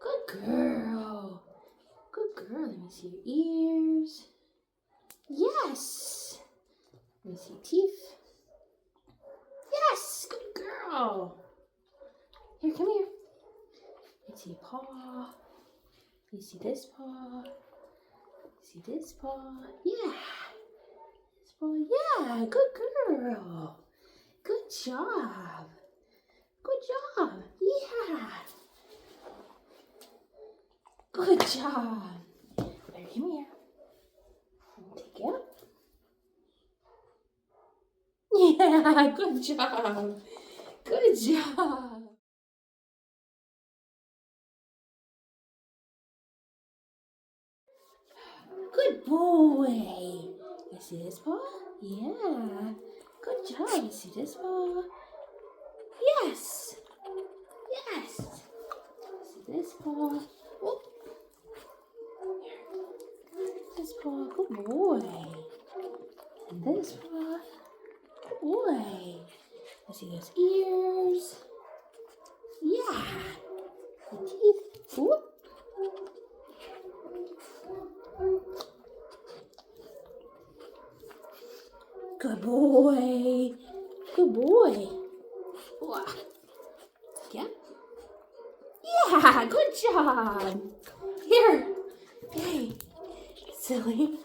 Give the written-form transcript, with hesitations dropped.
Good girl. Good girl. Let me see your ears. Yes. Let me see teeth. Yes. Good girl. Here, come here. Let me see paw. You see this paw. See this paw. Yeah. This paw. Yeah. Good girl. Good job. Good job. Yeah. Good job. Better come here. Take it up. Yeah, good job. Good job. Good boy. You see this paw? Yeah. Good job. You see this paw? Yes. Yes. See this paw? Oh. This paw. Good boy. And this paw. Good boy. You see those ears? Yeah. The teeth. Whoop. Good boy. Good boy. Wow. Yeah. Yeah, good job. Here. Hey, silly.